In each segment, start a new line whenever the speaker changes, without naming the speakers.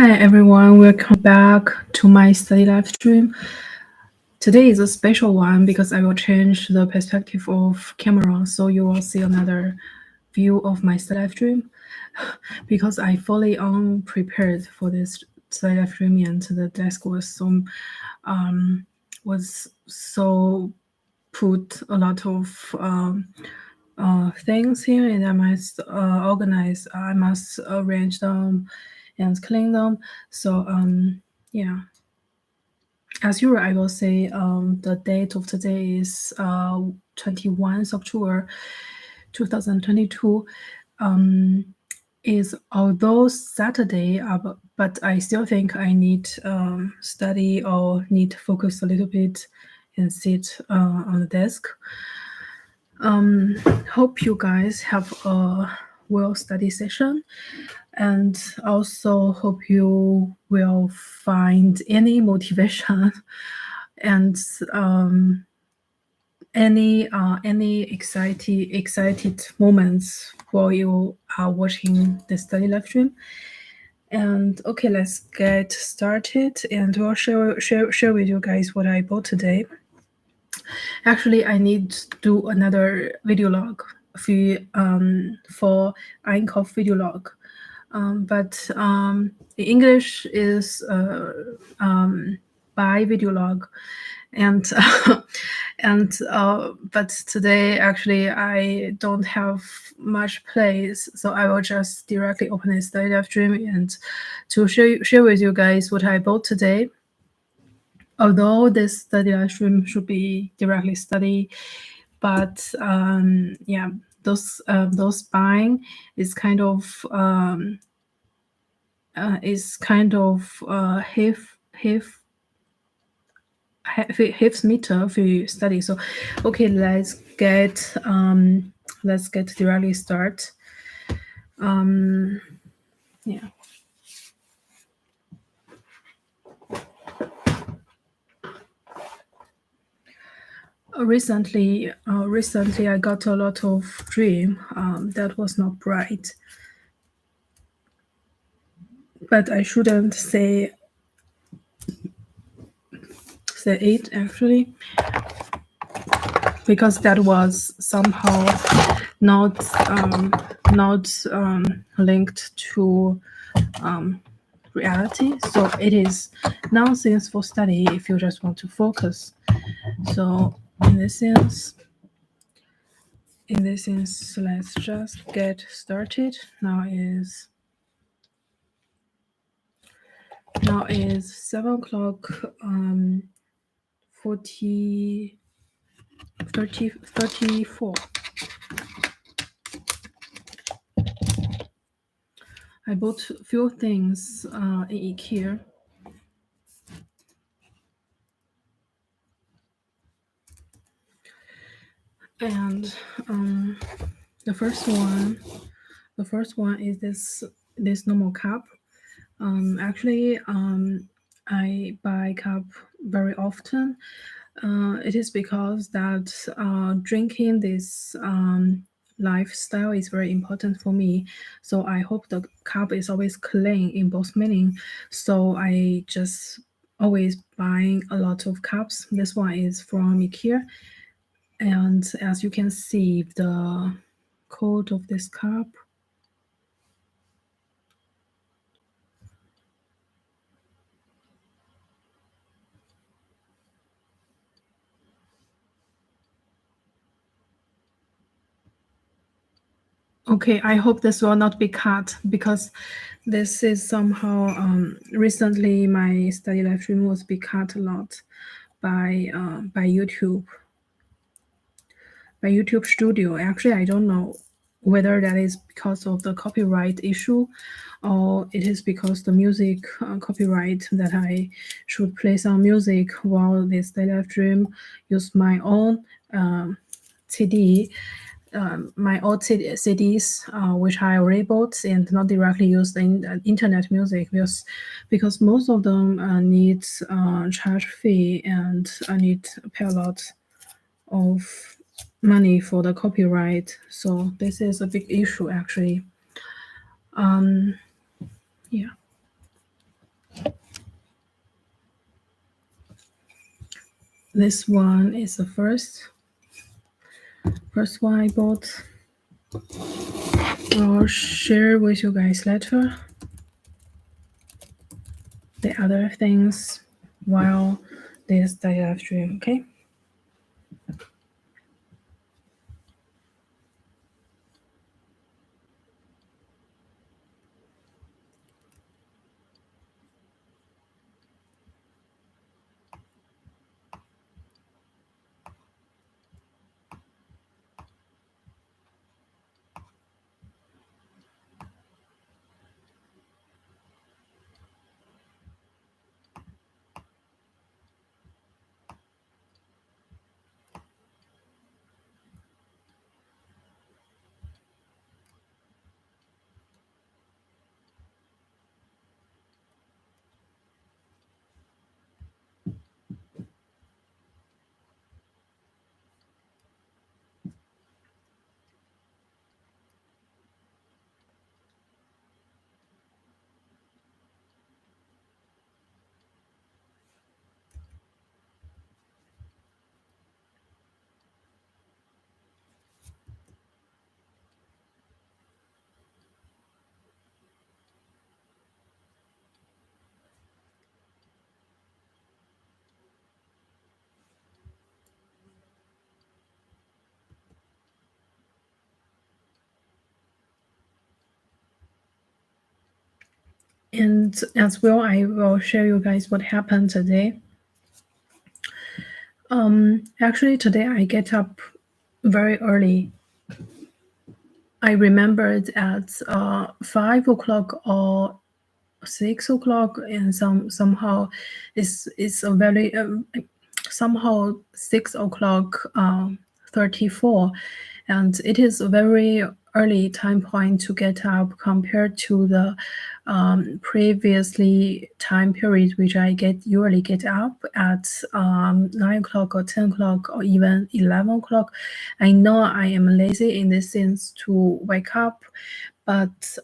Hi everyone, welcome back to my study live stream. Today is a special one because I will change the perspective of camera, so you will see another view of my study live stream. Because I fully unprepared for this study live stream, and the desk was so put a lot of things here, and I must organize. I must arrange them and clean them. So yeah. As usual, I will say the date of today is 21st October 2022. Is although Saturday, but I still think I need study or need to focus a little bit and sit on the desk. Hope you guys have a well study session, and also hope you will find any motivation and any excited moments while you are watching the study live stream. And okay, let's get started, and we'll share with you guys what I bought today. Actually, I need to do another video log for Einkauf video log. But the English is by video log, and but today actually I don't have much place, so I will just directly open the study live stream and to share with you guys what I bought today. Although this study live stream should be directly study, but yeah, those buying is kind of meter for study. So okay, let's get directly start. Yeah. Recently I got a lot of dream that was not bright, but I shouldn't say it actually, because that was somehow not linked to reality. So it is nonsense for study if you just want to focus. So in this sense, let's just get started. Now is 7 o'clock 34. I bought a few things in IKEA. And the first one is this normal cup. Actually, I buy cup very often. It is because that drinking this lifestyle is very important for me. So I hope the cup is always clean in both meaning. So I just always buying a lot of cups. This one is from IKEA. And as you can see, the code of this cup. Okay, I hope this will not be cut, because this is somehow recently my study live stream was be cut a lot by YouTube. By YouTube Studio. Actually, I don't know whether that is because of the copyright issue, or it is because the music copyright that I should play some music while this study live stream use my own CD. My old CDs, which I already bought and not directly used in internet music, because most of them need charge fee, and I need to pay a lot of money for the copyright. So this is a big issue actually. Yeah. This one is the first one I bought. I'll share with you guys later the other things while this live stream, okay? And as well, I will share you guys what happened today. Actually, today I get up very early. I remembered at 5 o'clock or 6 o'clock, and somehow it's a very somehow 6 o'clock 34, and it is a very early time point to get up compared to the previously time period which I usually get up at 9 o'clock or 10 o'clock or even 11 o'clock. I know I am lazy in this sense to wake up, but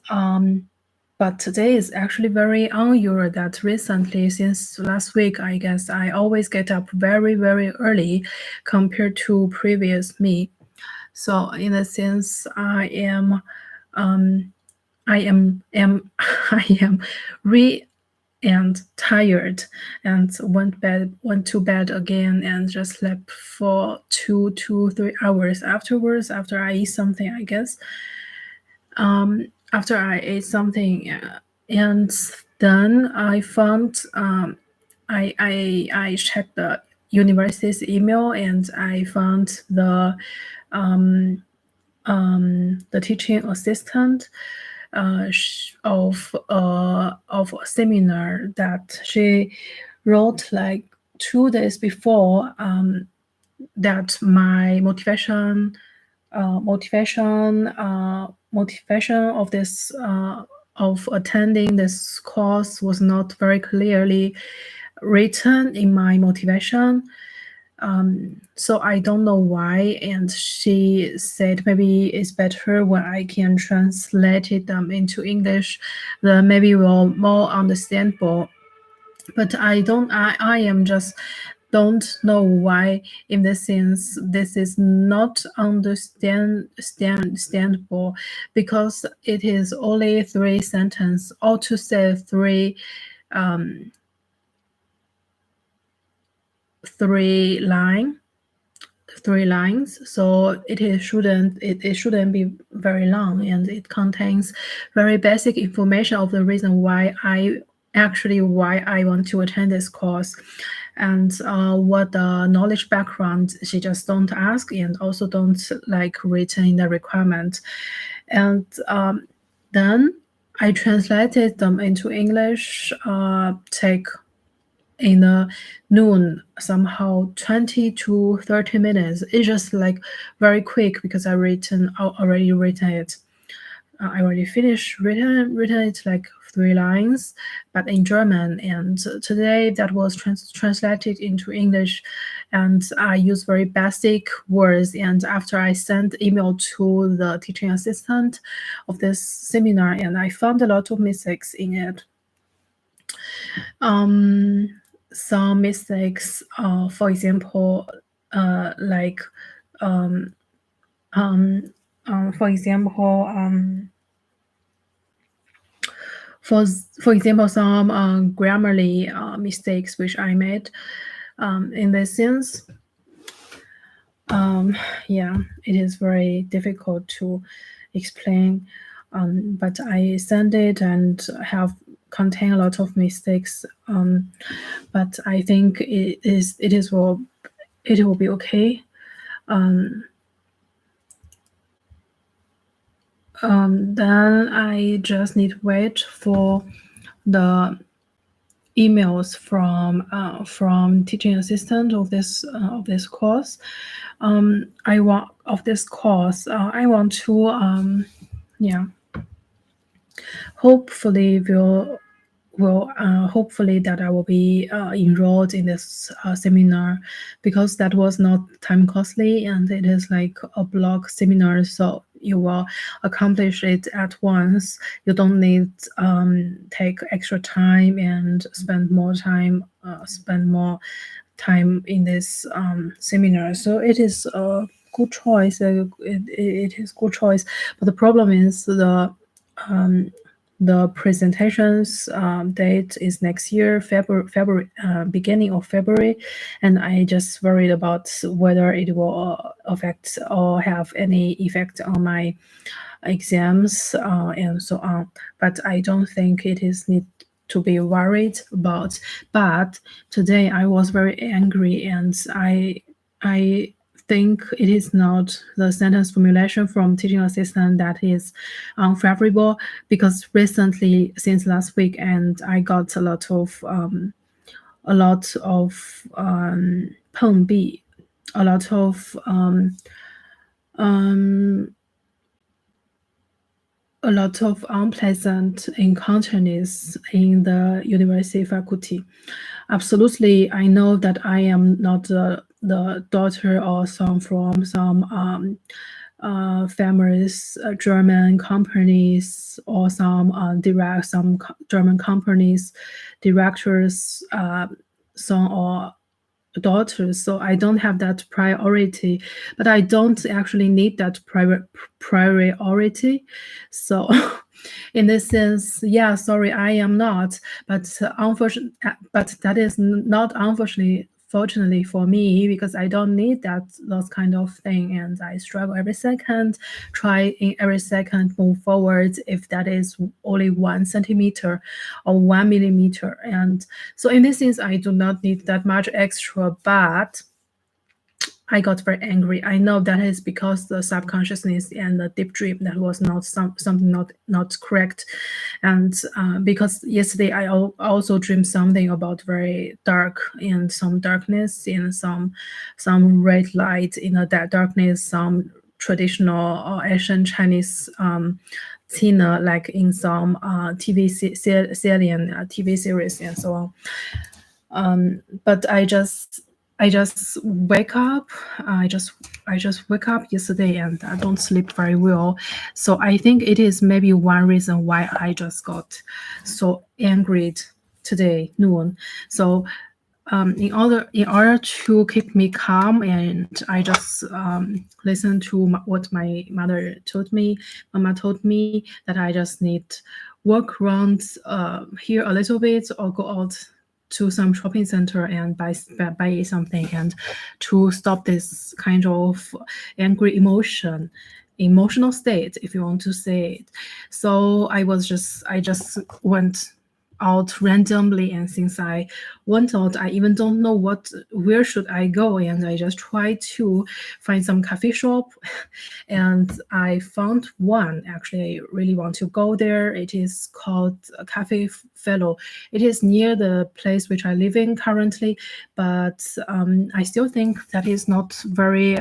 today is actually very unusual that recently, since last week, I guess I always get up very, very early compared to previous me. So in a sense, I am I am and tired, and went to bed again and just slept for 3 hours afterwards after I eat something, I guess. After I ate something, and then I found I checked the university's email, and I found the teaching assistant of a seminar that she wrote like 2 days before, that my motivation of this of attending this course was not very clearly written in my motivation. So I don't know why, and she said maybe it's better when I can translate it into English, then maybe will more understandable. But I am just don't know why in this sense this is not understandable, because it is only 3 sentences, or to say 3 lines, so it shouldn't be very long, and it contains very basic information of the reason why I want to attend this course, and what the knowledge background she just don't ask, and also don't like written in the requirement. And then I translated them into English, take in the noon, somehow 20 to 30 minutes. It's just like very quick because I already written it. I already finished written it like 3 lines, but in German. And today that was translated into English, and I use very basic words. And after I sent email to the teaching assistant of this seminar, and I found a lot of mistakes in it. some mistakes. For example, like for example, for example, some grammarly mistakes which I made in this sense. Yeah, it is very difficult to explain, but I send it and have contain a lot of mistakes. But I think it will be okay. Then I just need to wait for the emails from teaching assistant of this course. I want to yeah, hopefully hopefully that I will be enrolled in this seminar, because that was not time costly and it is like a block seminar, so you will accomplish it at once. You don't need take extra time and spend more time in this seminar. So it is a good choice. It is good choice, but the problem is the presentations date is next year, February, beginning of February, and I just worried about whether it will affect or have any effect on my exams and so on. But I don't think it is need to be worried about. But today I was very angry, and I think it is not the sentence formulation from teaching assistant that is unfavorable, because recently, since last week, and I got a lot of碰壁, a lot of a lot of unpleasant encounters in the university faculty. Absolutely, I know that I am not the daughter or son from some famous German companies, or some German companies directors son or daughters, so I don't have that priority, but I don't actually need that priority. So in this sense, yeah, sorry, I am not, but but that is not fortunately for me, because I don't need those kind of thing, and I struggle every second, try in every second move forward if that is only 1 centimeter or 1 millimeter. And so in this sense, I do not need that much extra, but I got very angry. I know that is because the subconsciousness and the deep dream, that was not something not correct. And because yesterday I also dreamed something about very dark, and some darkness, and some red light in the darkness, some traditional or ancient Chinese Tina, like in some TV TV series and so on. But I just wake up. I just wake up yesterday, and I don't sleep very well. So I think it is maybe one reason why I just got so angry today noon. So in order to keep me calm, and I just listen to what my mama told me, that I just need walk around here a little bit, or go out to some shopping center and buy something, and to stop this kind of angry emotional state, if you want to say it. So I just went out randomly, and since I went out, I even don't know where should I go, and I just tried to find some coffee shop, and I found one. Actually, I really want to go there. It is called Gefei-FIONA. It is near the place which I live in currently, but I still think that is not very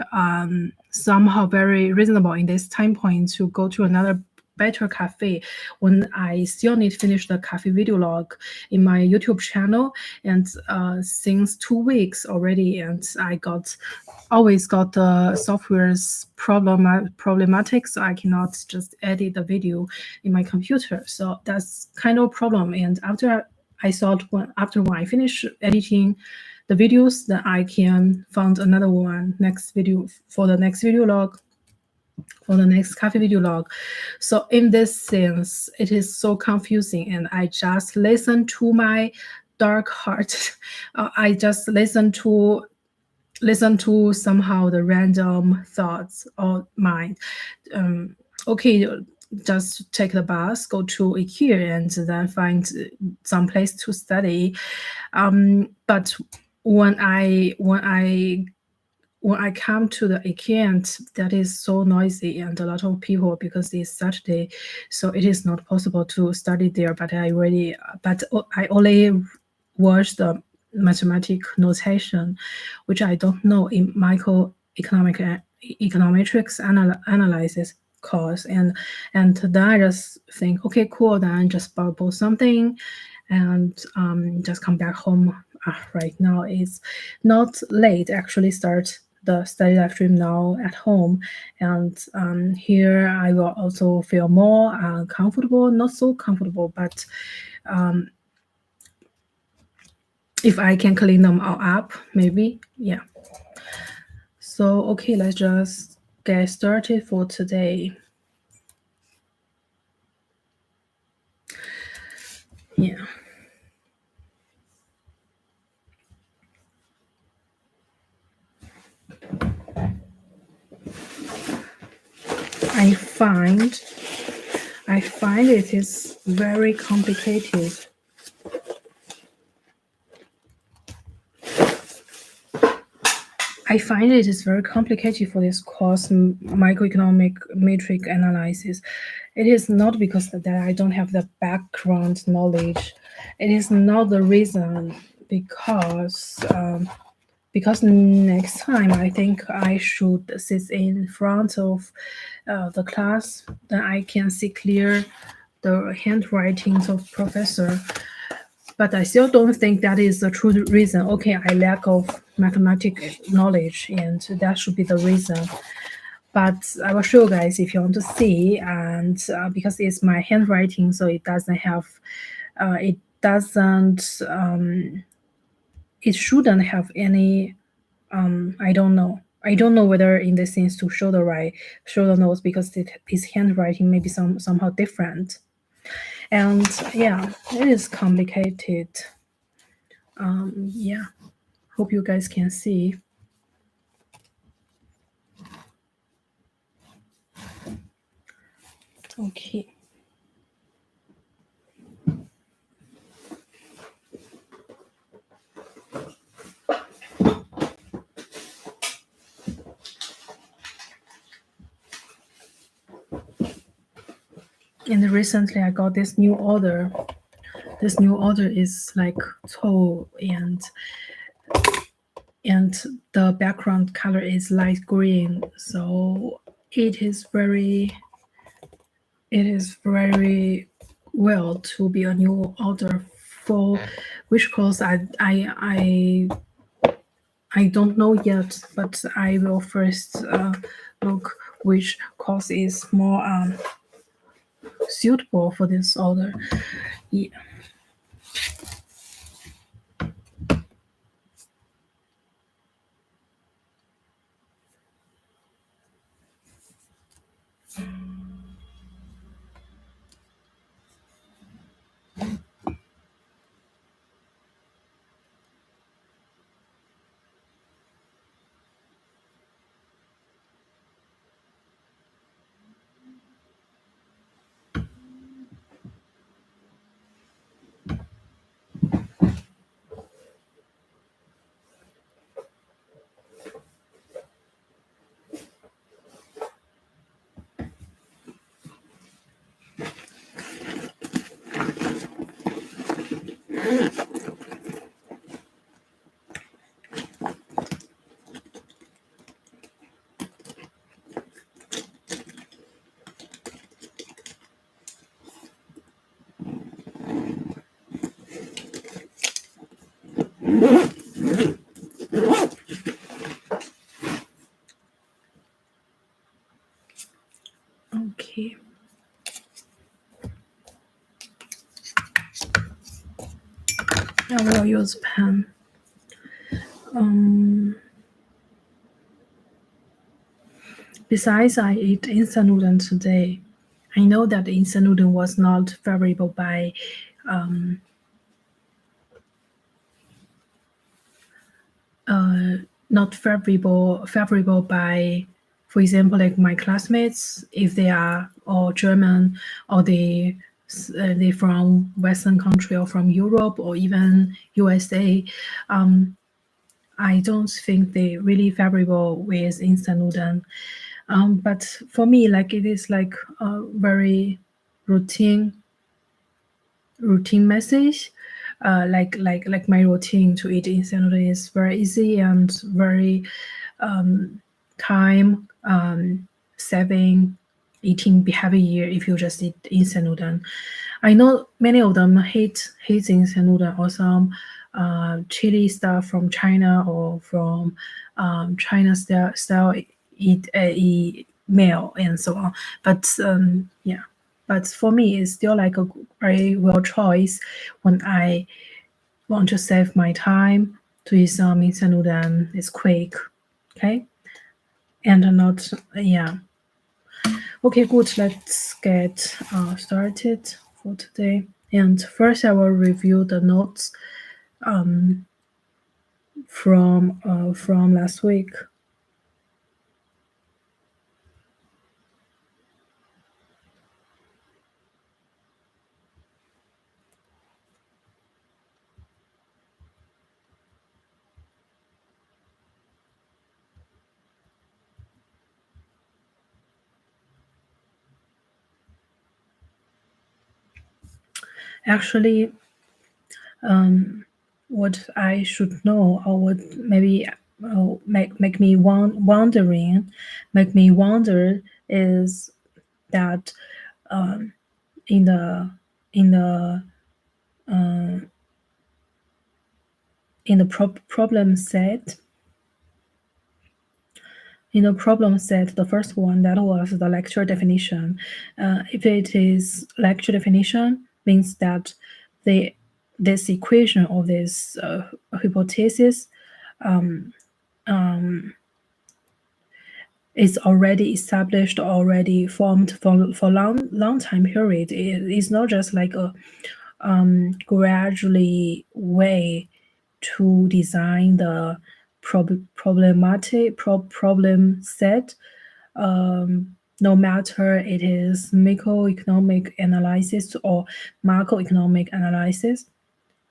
somehow very reasonable in this time point to go to another better cafe when I still need to finish the cafe video log in my YouTube channel. And since 2 weeks already, and I always got the software's problematic, so I cannot just edit the video in my computer. So that's kind of problem. And after I thought after I finish editing the videos, then I can find another one next video for the next video log, for the next coffee video log. So in this sense, it is so confusing, and I just listen to my dark heart. I just listen to somehow the random thoughts of mind. Okay, just take the bus, go to IKEA, and then find some place to study. But when I come to the IKEA, that is so noisy and a lot of people because it's Saturday, so it is not possible to study there. But I only watch the mathematic notation, which I don't know in microeconomic econometrics analysis course, and then I just think, okay, cool, then just bubble something, and just come back home. Right now it's not late. Actually, start the study live stream now at home, and here I will also feel more comfortable, not so comfortable, but if I can clean them all up, maybe, yeah. So, okay, let's just get started for today. Yeah. I find it is very complicated. I find it is very complicated for this course, microeconomic metric analysis. It is not because that I don't have the background knowledge. It is not the reason, because next time I think I should sit in front of the class, then I can see clear the handwritings of professor. But I still don't think that is the true reason. Okay, I lack of mathematical knowledge, and that should be the reason. But I will show you guys if you want to see, and because it's my handwriting, so it doesn't have, it shouldn't have any, I don't know. I don't know whether in this sense to show the notes, because his handwriting may be somehow different. And yeah, it is complicated. Yeah, hope you guys can see. Okay. And recently I got this new order. This new order is like tall, and the background color is light green. So it is very well to be a new order, for which course I don't know yet, but I will first look which course is more suitable for this order. Yeah. Okay. I will use pen. Um, Besides, I ate instant noodle today. I know that instant noodle was not favorable by um, not favorable by, for example, like my classmates, if they are all German or they from Western country or from Europe or even USA. um, I don't think they really favorable with instant noodle. But for me, like it is like a very routine routine message. Like my routine to eat instant noodle is very easy and very time saving eating behavior if you just eat instant noodle. I know many of them hate instant noodle or some chili stuff from China or from China style eat meal and so on. But yeah, but for me, it's still like a very well choice when I want to save my time to eat some instant noodle. It's quick, okay, and not yeah. Okay, good. Let's get started for today. And first, I will review the notes from last week. Actually, what I should know, or what maybe make me make me wonder is that in the in the in the problem set. In the problem set, the first one that was the lecture definition. If it is lecture definition, means that the this equation or this hypothesis is already established, already formed for long time period. It is not just like a gradually way to design the problem set. No matter it is microeconomic analysis or macroeconomic analysis.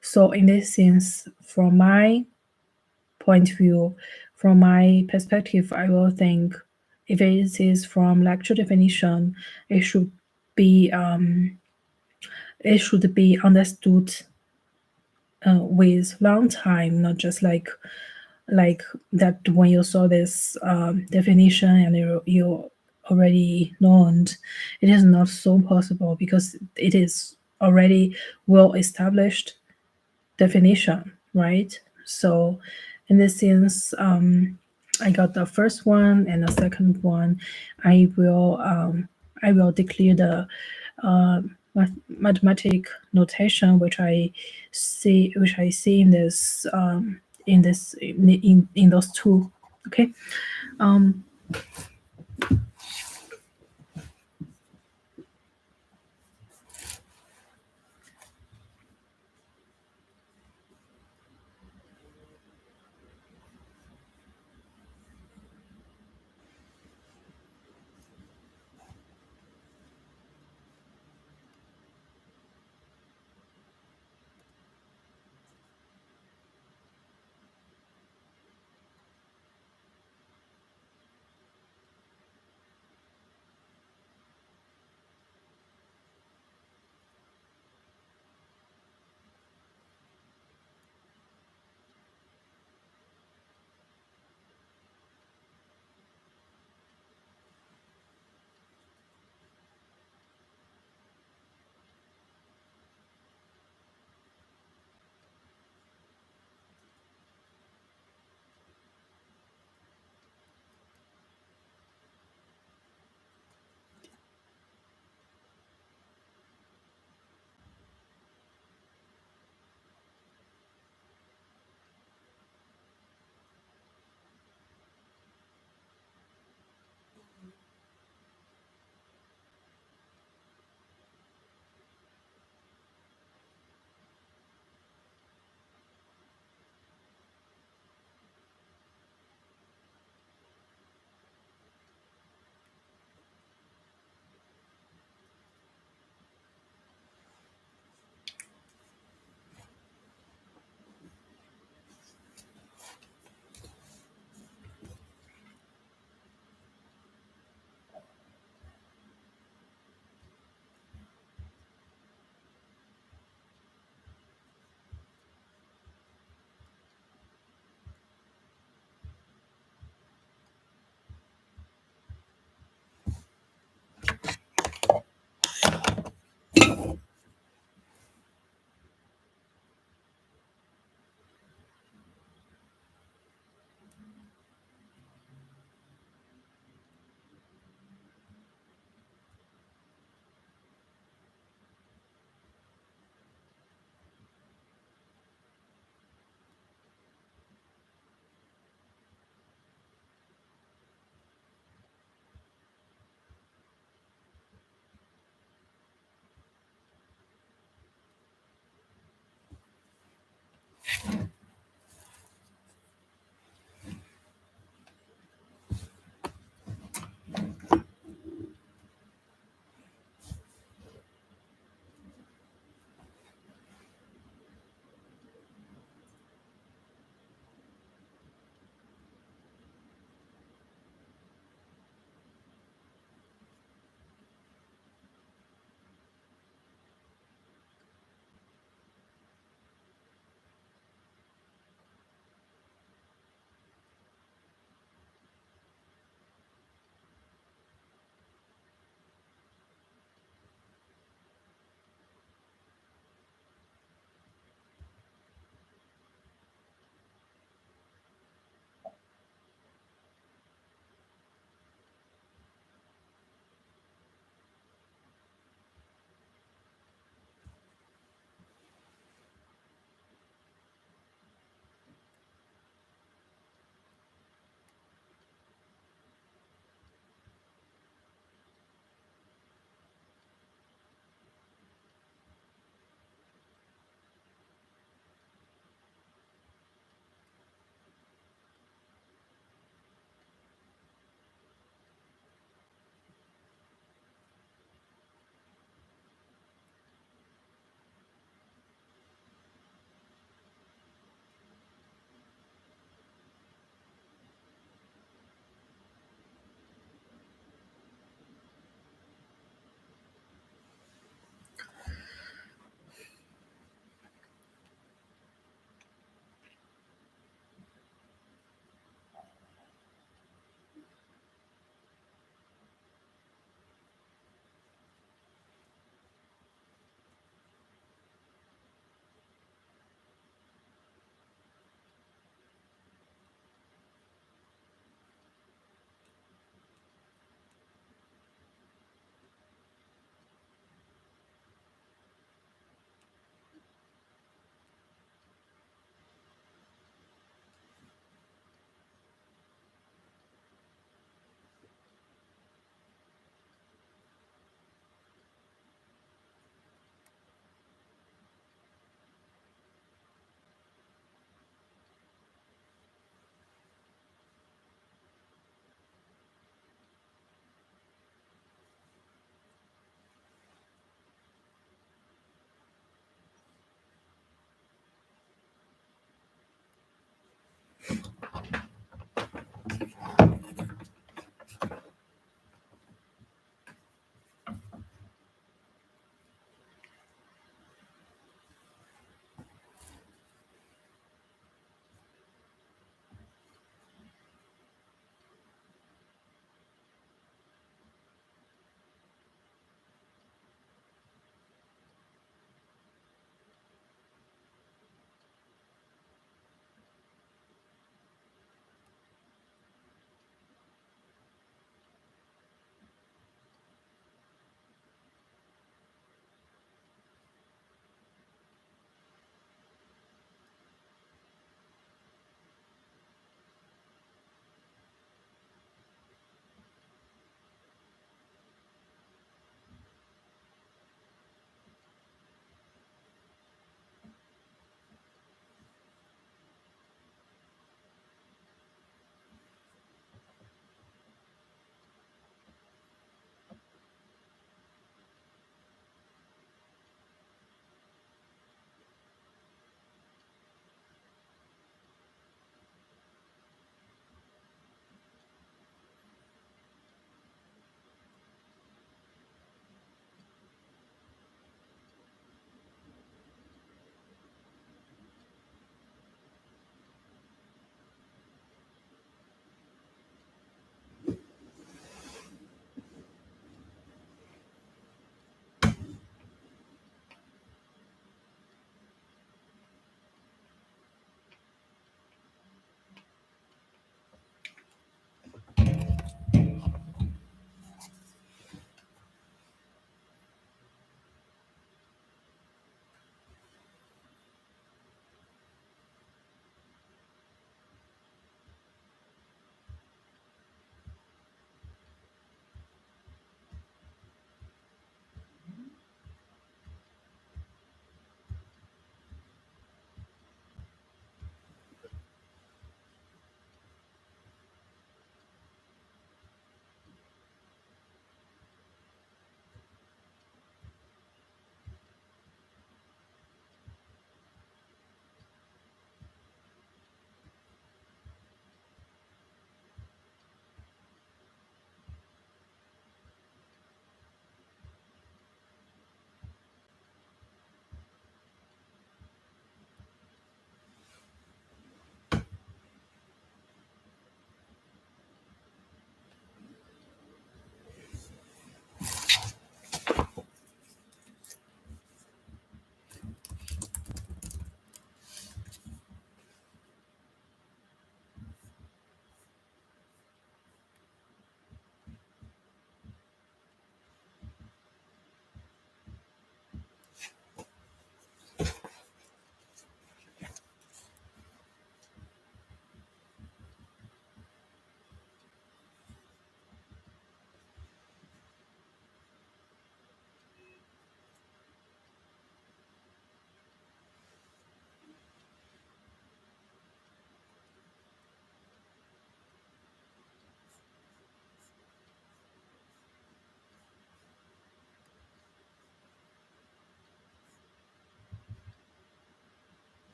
So in this sense, from my point of view, from my perspective, I will think if it is from lecture definition, it should be it should be understood with long time, not just like that when you saw this definition and you already known. It is not so possible because it is already well established definition, right? So in this sense, I got the first one and the second one. I will declare the mathematic notation which I see in this in those two. Okay. Um,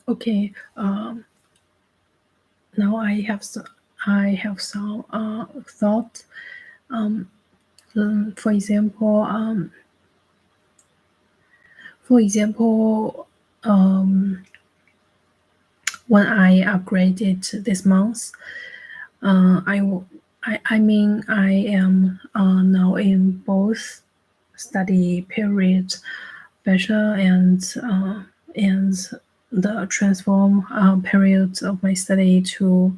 Okay. Now I have some thought. For example, when I upgraded this month, I mean I am now in both study period, bachelor and the transform period of my study to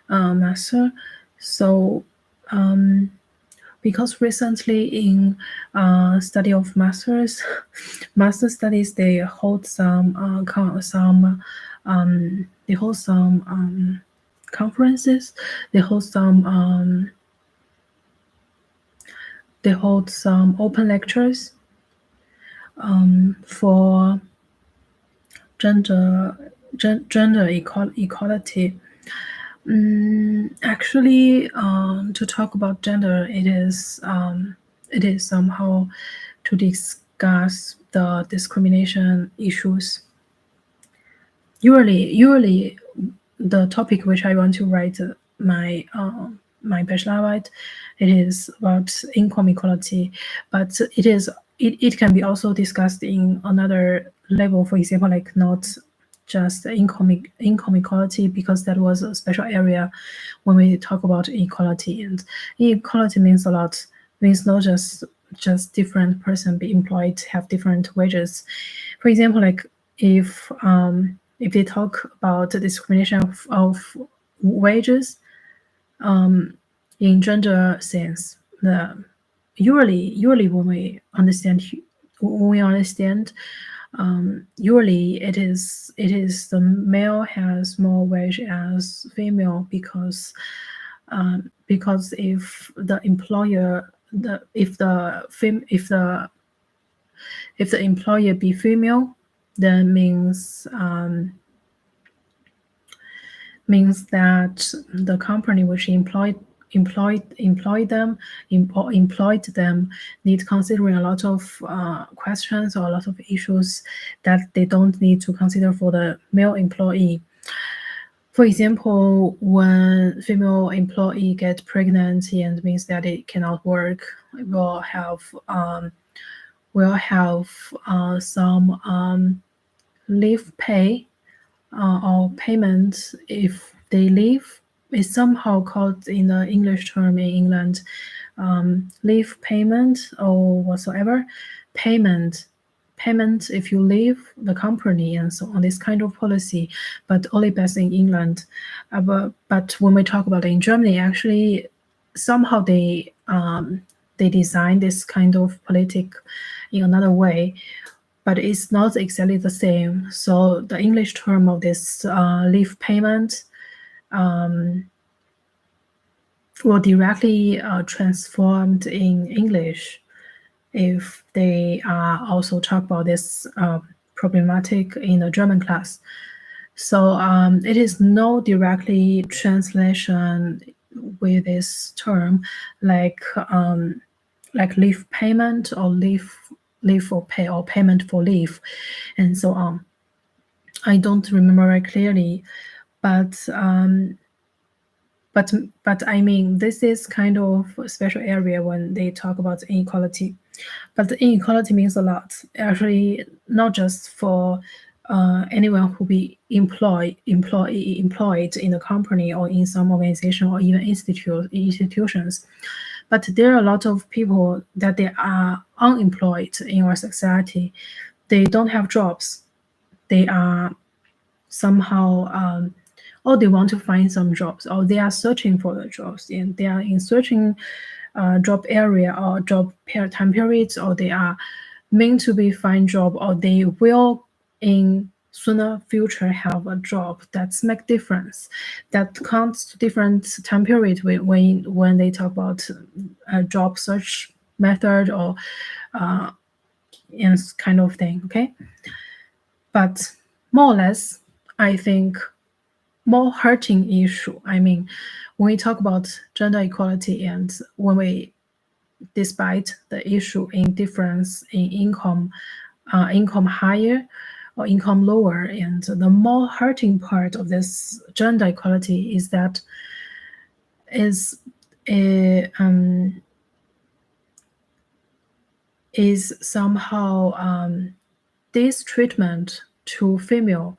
master. So because recently in study of masters, master studies they hold some they hold some conferences, they hold some open lectures for gender equality. Actually, to talk about gender, it is somehow to discuss the discrimination issues. Usually, the topic which I want to write my bachelor about, it is about income equality, but it can be also discussed in another level. For example, like not just income equality, because that was a special area when we talk about equality. And equality means a lot. Means not just different person be employed have different wages. For example, like if they talk about the discrimination of wages in gender sense, usually when we understand usually it is the male has more wage as female, because if the employer if the employer be female, then means that the company which employed them need considering a lot of questions or a lot of issues that they don't need to consider for the male employee. For example, when female employee get pregnant and means that it cannot work, will have some leave pay or payment if they leave. It's somehow called in the English term in England leave payment or whatsoever payment if you leave the company and so on, this kind of policy, but only based in England. But when we talk about it in Germany, actually somehow they design this kind of politic in another way, but it's not exactly the same. So the English term of this leave payment will directly transformed in English if they also talk about this problematic in the German class. So it is no directly translation with this term, like leave payment or leave for pay or payment for leave, and so on. I don't remember very clearly, but I mean, this is kind of a special area when they talk about inequality. But the inequality means a lot. Actually, not just for anyone who be employed in the company or in some organization or even institutions, but there are a lot of people that they are unemployed in our society. They don't have jobs. They are somehow or they want to find some jobs, or they are searching for the jobs, and they are in searching job area or job time periods, or they are meant to be find job, or they will in sooner future have a job. That's make difference. That counts to different time period when they talk about a job search method or and kind of thing. Okay, but more or less, I think more hurting issue. I mean, when we talk about gender equality and when we, despite the issue in difference in income higher, or income lower. And the more hurting part of this gender equality is that is somehow this treatment to female.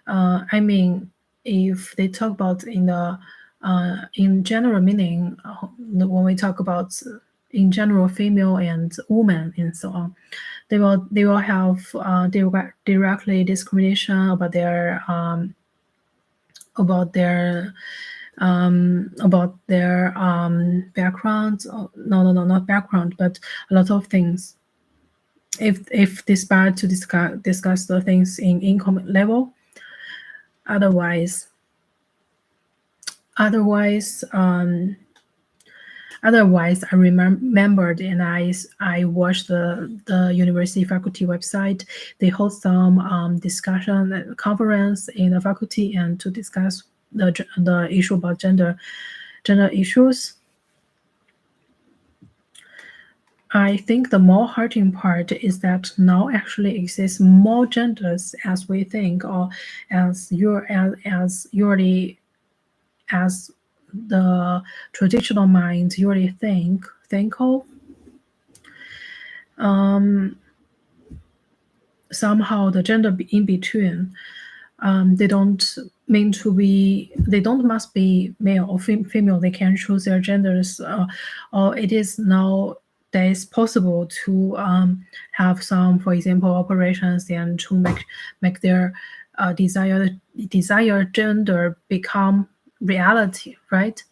I mean, if they talk about in general meaning, when we talk about in general female and woman and so on, they will have directly discrimination about their background. No, not background, but a lot of things. If they start to discuss the things in income level, otherwise, I remembered, and I watched the university faculty website. They host some discussion conference in the faculty and to discuss the issue about gender issues. I think the more hurting part is that now actually exists more genders as we think, or as usually as the traditional mind usually think of. Somehow the gender in between, they don't must be male or female. They can choose their genders, or it is now that is possible to have some, for example, operations and to make their desired gender become reality, right?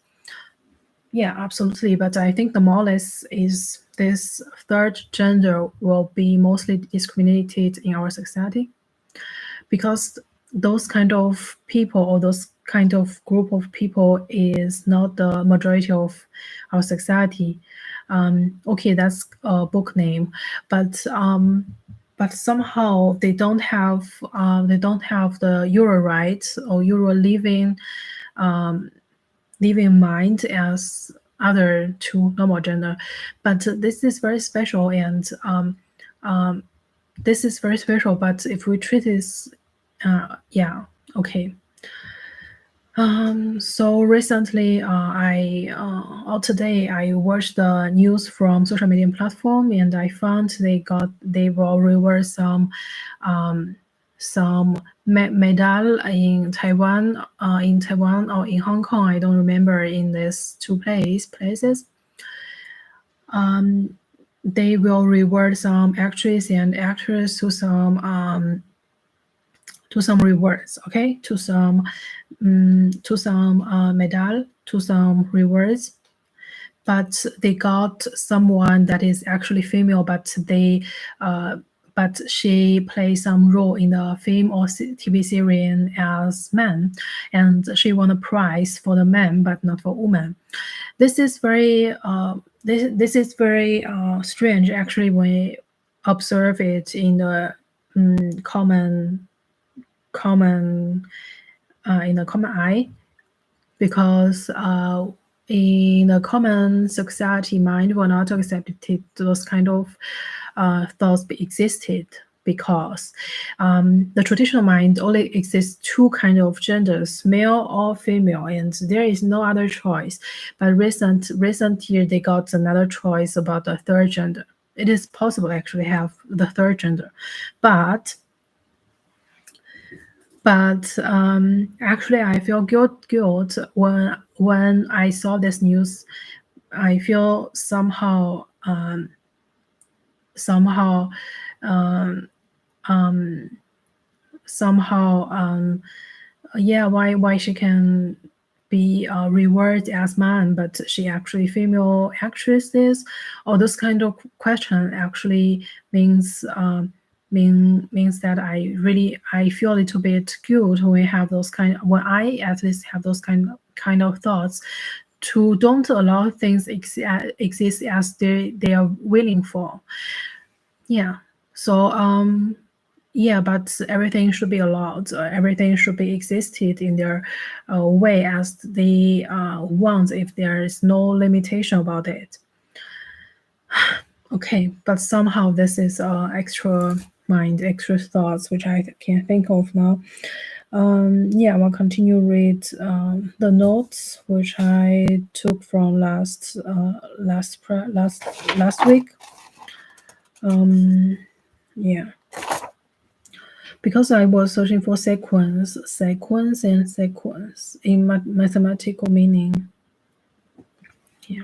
Yeah, absolutely. But I think the more or less is this third gender will be mostly discriminated in our society, because those kind of people or those kind of group of people is not the majority of our society. Okay, that's a book name, but somehow they don't have the Euro rights or Euro living mind as other two normal gender. But this is very special, and this is very special. But if we treat this, yeah, okay. So recently, or today, I watched the news from social media platform, and I found they will reward some medal in Taiwan, or in Hong Kong. I don't remember in these two places. They will reward some actress and actors to some rewards, okay, to some medal, to some rewards. But they got someone that is actually female, but she plays some role in the film or TV series as man, and she won a prize for the man, but not for woman. This is very this is very strange actually when we observe it in the common in the common eye, because in the common society mind will not accept those kind of thoughts existed, because the traditional mind only exists two kind of genders, male or female, and there is no other choice. But recent year they got another choice about the third gender. It is possible to actually have the third gender, but actually I feel guilt when I saw this news. I feel somehow yeah, why she can be rewarded as man, but she actually female actresses, or this kind of question actually means that I feel a little bit guilt when we have those when I at least have those kind of thoughts, to don't allow things exist as they are willing for. Yeah. So yeah, but everything should be allowed. Everything should be existed in their way as they want, if there is no limitation about it. Okay, but somehow this is extra mind, extra thoughts, which I can't think of now. Yeah, I'll continue read the notes which I took from last week. Yeah, because I was searching for sequence in mathematical meaning. Yeah.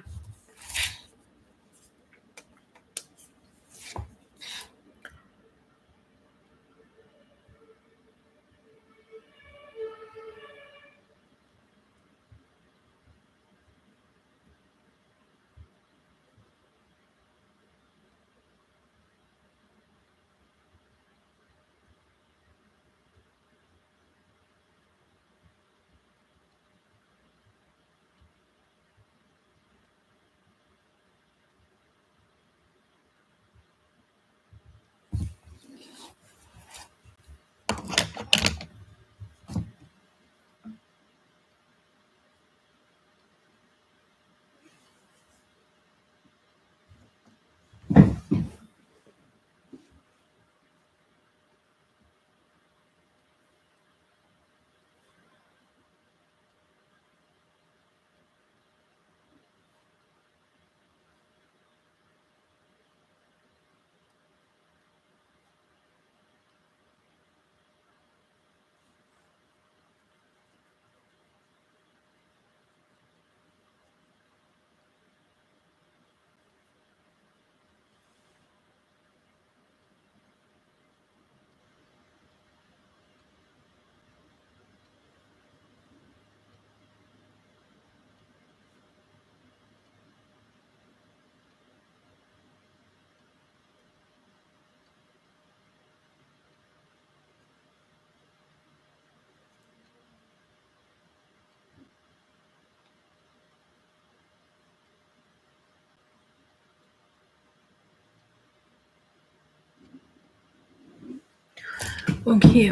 Okay.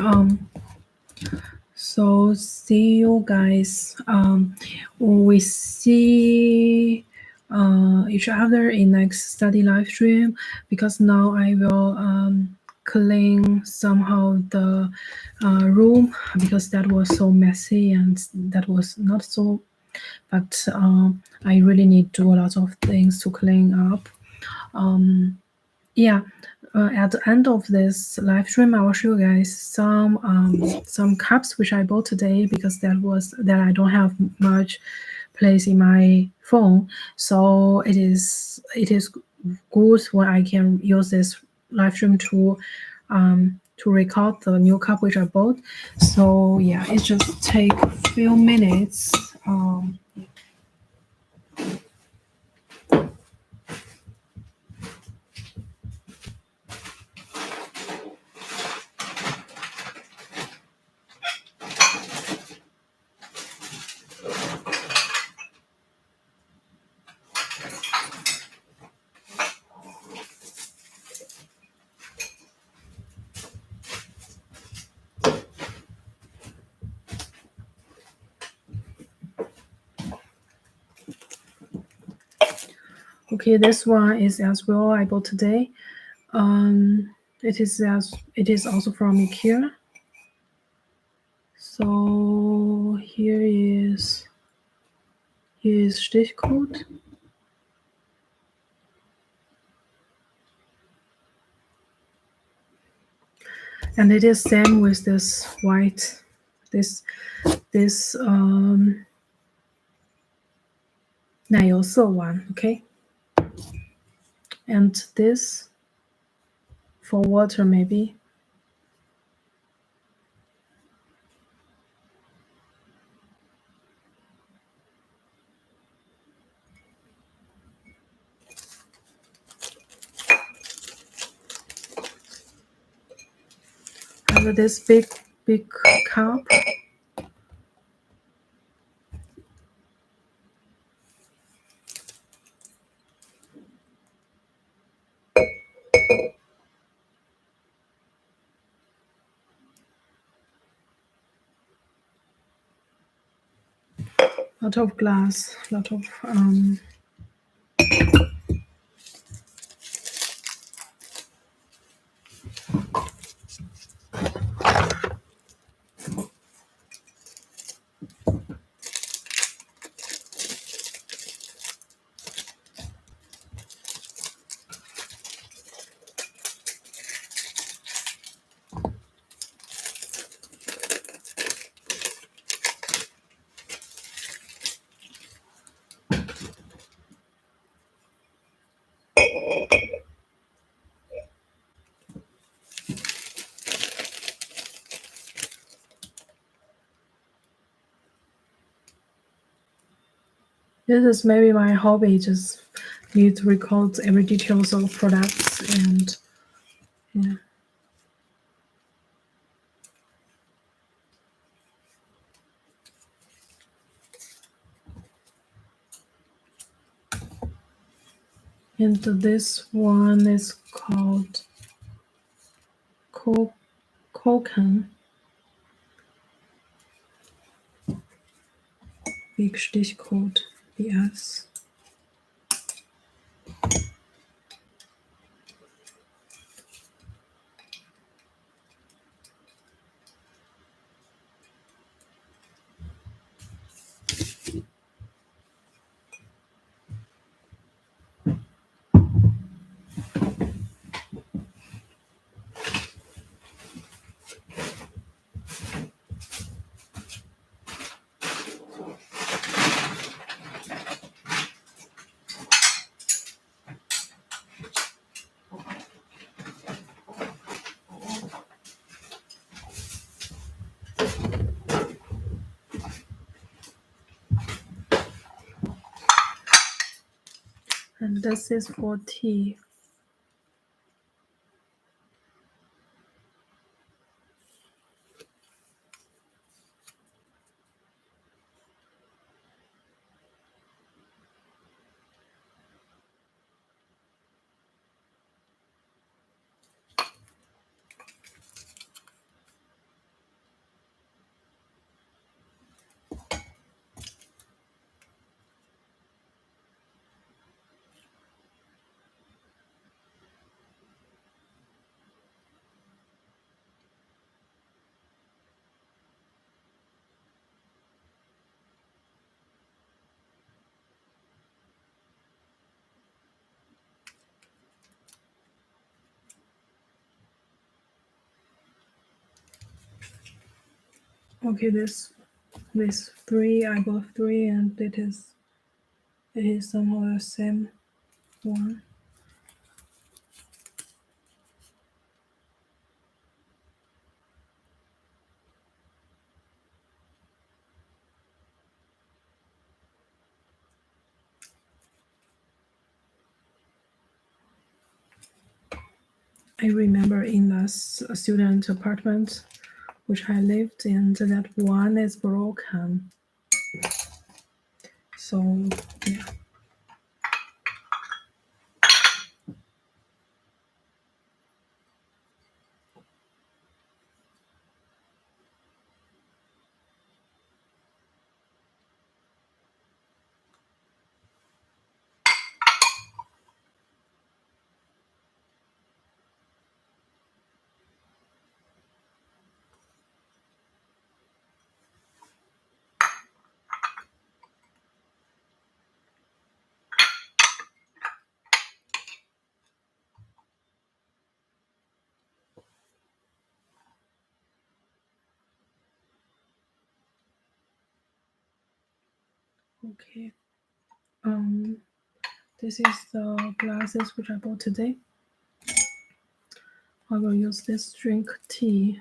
So see you guys. We see each other in next study live stream, because now I will clean somehow the room, because that was so messy and that was not so. But I really need to do a lot of things to clean up. Yeah, at the end of this live stream, I will show you guys some cups which I bought today, because that I don't have much place in my phone. So it is good when I can use this live stream to record the new cup which I bought. So yeah, it just take a few minutes. Okay, this one is as well I bought today. It is also from IKEA. So here is Stichcode. And it is same with this white, this 奶油色 one, okay? And this for water maybe. And this big cup. Lot of glass, lot of This is maybe my hobby, just need to record every details of products and yeah. And this one is called Koken. Big Stichcode BS. And this is for tea. Okay, this three, I bought three, and it is somehow the same one. I remember in the student apartment which I lived in, that one is broken. So yeah. Okay. This is the glasses which I bought today. I will use this to drink tea.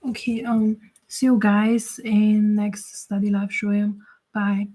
Okay, see you guys in next study live stream. Bye.